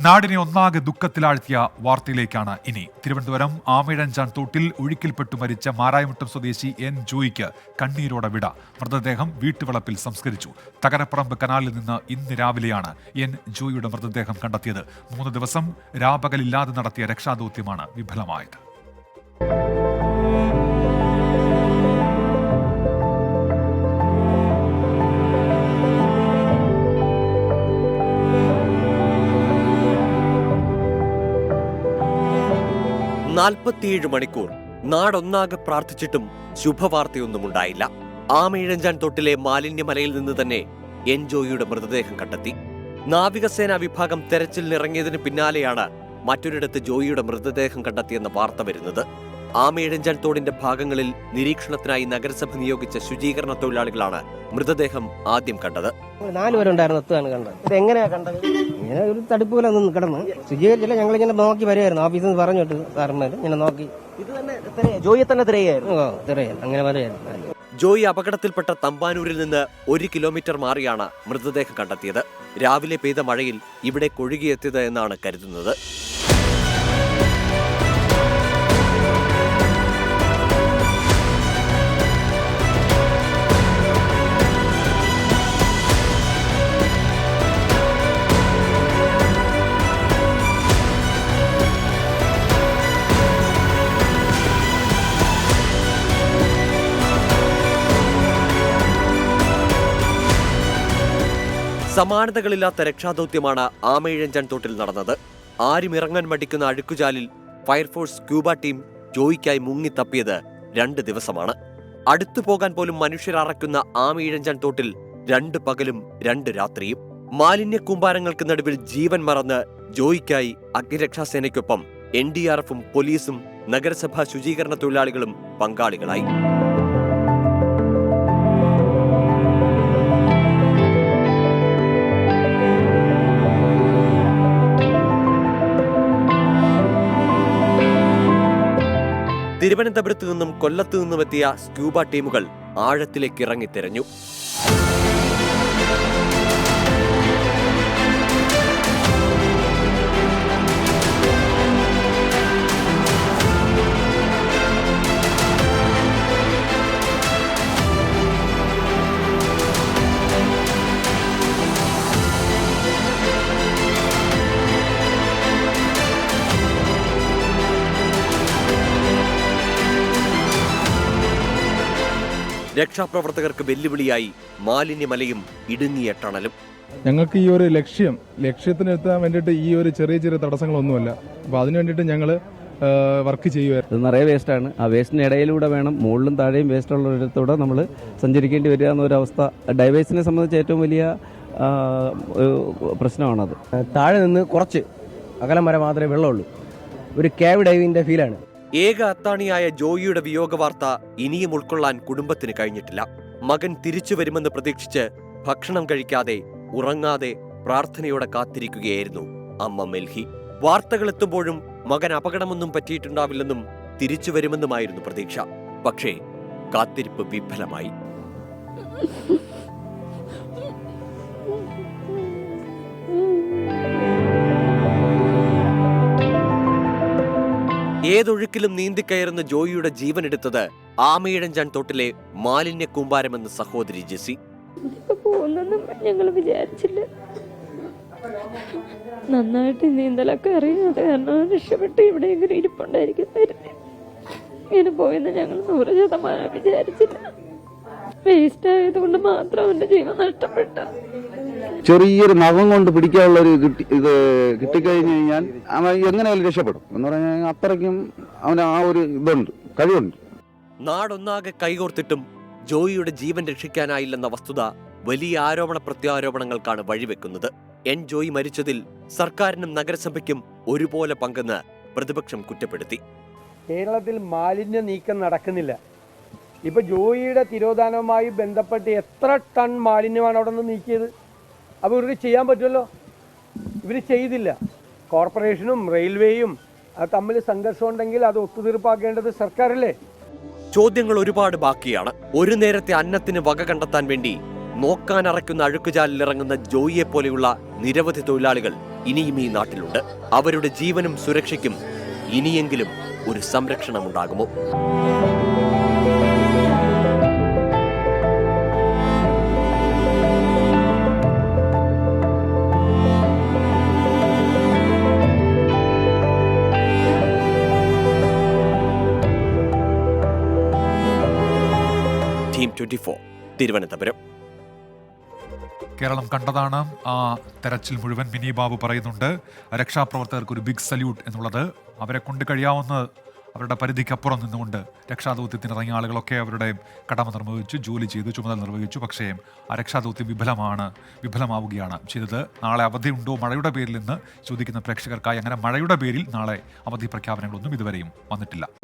നാടിനെ ഒന്നാകെ ദുഃഖത്തിലാഴ്ത്തിയ വാർത്തയിലേക്കാണ് ഇനി. തിരുവനന്തപുരം ആമയിഴഞ്ചാൻ തോട്ടിൽ ഒഴുക്കിൽപ്പെട്ടു മരിച്ച മാരായമുട്ടം സ്വദേശി എൻ ജോയിക്ക് കണ്ണീരോടെ വിട. മൃതദേഹം വീട്ടുവളപ്പിൽ സംസ്കരിച്ചു. തകരപ്പറമ്പ് കനാലിൽ നിന്ന് ഇന്ന് രാവിലെയാണ് എൻ ജോയിയുടെ മൃതദേഹം കണ്ടെത്തിയത്. 3 ദിവസം രാപകലില്ലാതെ നടത്തിയ രക്ഷാദൗത്യമാണ് വിഫലമായത്. മണിക്കൂർ നാടൊന്നാകെ പ്രാർത്ഥിച്ചിട്ടും ശുഭവാർത്തയൊന്നും ഉണ്ടായില്ല. ആമയിഴഞ്ചാൻ തോട്ടിലെ മാലിന്യമലയിൽ നിന്ന് തന്നെ എൻ ജോയിയുടെ മൃതദേഹം കണ്ടെത്തി. നാവികസേനാ വിഭാഗം തെരച്ചിലിനിറങ്ങിയതിന് പിന്നാലെയാണ് മറ്റൊരിടത്ത് ജോയിയുടെ മൃതദേഹം കണ്ടെത്തിയെന്ന വാർത്ത വരുന്നത്. ആമയിഴഞ്ചാൻ തോടിന്റെ ഭാഗങ്ങളിൽ നിരീക്ഷണത്തിനായി നഗരസഭ നിയോഗിച്ച ശുചീകരണ തൊഴിലാളികളാണ് മൃതദേഹം ആദ്യം കണ്ടത്. 4 പേരുണ്ടായിരുന്നു. എത്തുകയാണ് കണ്ടത്. ഇത് എങ്ങനെയാ കണ്ടത്? ഇങ്ങനെ ഒരു തടുപ്പ് പോലെ നിന്ന് കിടന്ന് ശുചീകരിച്ചില്ല. ഞങ്ങളിങ്ങനെ നോക്കി വരുമായിരുന്നു. ഓഫീസിൽ നിന്ന് പറഞ്ഞിട്ട് സാറന്മാർ ഇങ്ങനെ നോക്കി. ഇത് തന്നെ ജോയിയെ തന്നെ തിരയായിരുന്നു. അങ്ങനെ പറയുമായിരുന്നു. ജോയി അപകടത്തിൽപ്പെട്ട തമ്പാനൂരിൽ നിന്ന് 1 കിലോമീറ്റർ മാറിയാണ് മൃതദേഹം കണ്ടെത്തിയത്. രാവിലെ പെയ്ത മഴയിൽ ഇവിടെ കൊഴുകിയെത്തിയത് എന്നാണ് കരുതുന്നത്. സമാനതകളില്ലാത്ത രക്ഷാദൗത്യമാണ് ആമയിഴഞ്ചാൻ തോട്ടിൽ നടന്നത്. ആരും ഇറങ്ങാൻ മടിക്കുന്ന അഴുക്കുചാലിൽ ഫയർഫോഴ്സ് സ്ക്യൂബ ടീം ജോയിക്കായി മുങ്ങിത്തപ്പിയത് 2 ദിവസമാണ്. അടുത്തു പോകാൻ പോലും മനുഷ്യരറയ്ക്കുന്ന ആമയിഴഞ്ചാൻ തോട്ടിൽ 2 പകലും 2 രാത്രിയും. മാലിന്യ കൂമ്പാരങ്ങൾക്ക് നടുവിൽ ജീവൻ മറന്ന് ജോയിക്കായി അഗ്നിരക്ഷാസേനയ്ക്കൊപ്പം NDRFും പോലീസും നഗരസഭാ ശുചീകരണ തൊഴിലാളികളും പങ്കാളികളായി. തിരുവനന്തപുരത്തു നിന്നും കൊല്ലത്തു നിന്നുമെത്തിയ സ്ക്യൂബ ടീമുകൾ ആഴത്തിലേക്ക് ഇറങ്ങിത്തിരഞ്ഞു. രക്ഷാപ്രവർത്തകർക്ക് വെല്ലുവിളിയായി മാലിന്യമലയും ഇടുങ്ങിയ ടണലും. ഞങ്ങൾക്ക് ഈ ഒരു ലക്ഷ്യത്തിനെത്താൻ വേണ്ടിയിട്ട് ഈ ഒരു ചെറിയ തടസ്സങ്ങളൊന്നുമല്ല. അപ്പോൾ അതിനു വേണ്ടിയിട്ട് ഞങ്ങൾ വർക്ക് ചെയ്യുമായിരുന്നു. ഇത് നിറയെ വേസ്റ്റാണ്. ആ വേസ്റ്റിന് ഇടയിലൂടെ വേണം മുകളിലും താഴെയും വേസ്റ്റുള്ള ഒരിടത്തൂടെ നമ്മൾ സഞ്ചരിക്കേണ്ടി വരിക എന്നൊരവസ്ഥ ഡൈവേഴ്സിനെ സംബന്ധിച്ച് ഏറ്റവും വലിയ പ്രശ്നമാണത്. താഴെ നിന്ന് കുറച്ച് അകലം വരെ മാത്രമേ വെള്ളമുള്ളൂ. ഒരു കേവ് ഡൈവിന്റെ ഫീലാണ്. ഏക അത്താണിയായ ജോയിയുടെ വിയോഗവാർത്ത ഇനിയും ഉൾക്കൊള്ളാൻ കുടുംബത്തിന് കഴിഞ്ഞിട്ടില്ല. മകൻ തിരിച്ചു വരുമെന്ന് പ്രതീക്ഷിച്ച് ഭക്ഷണം കഴിക്കാതെ ഉറങ്ങാതെ പ്രാർത്ഥനയോടെ കാത്തിരിക്കുകയായിരുന്നു അമ്മ മെൽഹി. വാർത്തകൾ എത്തുമ്പോഴും മകൻ അപകടമൊന്നും പറ്റിയിട്ടുണ്ടാവില്ലെന്നും തിരിച്ചു വരുമെന്നുമായിരുന്നു പ്രതീക്ഷ. പക്ഷേ കാത്തിരിപ്പ് വിഫലമായി. ഏതൊഴുക്കിലും നീന്തിക്കയറുന്ന ജോയിയുടെ ജീവനെടുത്തത് ആമയിഴഞ്ചാൻ തോട്ടിലെ മാലിന്യ കൂമ്പാരമെന്ന് സഹോദരി ജെസി. ഞങ്ങൾ വിചാരിച്ചില്ല. നന്നായിട്ട് നീന്തലൊക്കെ അറിയാതെ കാരണം രക്ഷപ്പെട്ട് ഇവിടെയെങ്കിലും ഇരിപ്പുണ്ടായിരിക്കും. ഇങ്ങനെ പോയെന്ന് ഞങ്ങൾ 100% വിചാരിച്ചില്ല. വേസ്റ്റ് ആയതുകൊണ്ട് മാത്രം അവന്റെ ജീവൻ നഷ്ടപ്പെട്ട. ചെറിയൊരു നഖം കൊണ്ട് പിടിക്കാനുള്ള ഒരു ഇത് കിട്ടിക്കഴിഞ്ഞു കഴിഞ്ഞാൽ അവൻ എങ്ങനെയാലും രക്ഷപ്പെടും എന്ന് പറഞ്ഞാൽ അത്രയ്ക്കും അവന് ആ ഒരു ഇതുണ്ട്, കഴിവുണ്ട്. നാടൊന്നാകെ കൈകോർത്തിട്ടും ജോയിയുടെ ജീവൻ രക്ഷിക്കാനായില്ലെന്ന വസ്തുത വലിയ ആരോപണ പ്രത്യാരോപണങ്ങൾക്കാണ് വഴിവെക്കുന്നത്. എൻ ജോയി മരിച്ചതിൽ സർക്കാരിനും നഗരസഭയ്ക്കും ഒരുപോലെ പങ്കെന്ന് പ്രതിപക്ഷം കുറ്റപ്പെടുത്തി. കേരളത്തിൽ മാലിന്യ നീക്കം നടക്കുന്നില്ല. ഇപ്പൊ ജോയിയുടെ തിരോധാനവുമായി ബന്ധപ്പെട്ട് എത്ര ടൺ മാലിന്യമാണ് അവിടെ നിന്ന് നീക്കിയത്? അപ്പോൾ ഇവർക്ക് ചെയ്യാൻ പറ്റുമല്ലോ. ഇവർ ചെയ്തില്ല. കോർപ്പറേഷനും റെയിൽവേയും തമ്മിൽ സംഘർഷം ഉണ്ടെങ്കിൽ അത് ഒത്തുതീർപ്പാക്കേണ്ടത് സർക്കാരല്ലേ? ചോദ്യങ്ങൾ ഒരുപാട് ബാക്കിയാണ്. ഒരു നേരത്തെ അന്നത്തിന് വക കണ്ടെത്താൻ വേണ്ടി നോക്കാനറയ്ക്കുന്ന അഴുക്കുചാലിലിറങ്ങുന്ന ജോയിയെ പോലെയുള്ള നിരവധി തൊഴിലാളികൾ ഇനിയും ഈ നാട്ടിലുണ്ട്. അവരുടെ ജീവനും സുരക്ഷയ്ക്കും ഇനിയെങ്കിലും ഒരു സംരക്ഷണമുണ്ടാകുമോ? ടീം 24 തിരുവനന്തപുരം. കേരളം കണ്ടതാണ് ആ തെരച്ചിൽ മുഴുവൻ. മിനി ബാബു പറയുന്നുണ്ട് രക്ഷാപ്രവർത്തകർക്ക് ഒരു ബിഗ് സല്യൂട്ട് എന്നുള്ളത്. അവരെ കൊണ്ട് കഴിയാവുന്ന അവരുടെ പരിധിക്കപ്പുറം നിന്നുകൊണ്ട് രക്ഷാദൗത്യത്തിന് ഇറങ്ങിയ ആളുകളൊക്കെ അവരുടെ കടമ നിർവഹിച്ചു, ജോലി ചെയ്തു, ചുമതല നിർവഹിച്ചു. പക്ഷേ ആ രക്ഷാദൗത്യം വിഫലമാവുകയാണ് ചെയ്തത്. നാളെ അവധിയുണ്ടോ മഴയുടെ പേരിൽ എന്ന് ചോദിക്കുന്ന പ്രേക്ഷകർക്കായി, അങ്ങനെ മഴയുടെ പേരിൽ നാളെ അവധി പ്രഖ്യാപനങ്ങളൊന്നും ഇതുവരെയും വന്നിട്ടില്ല.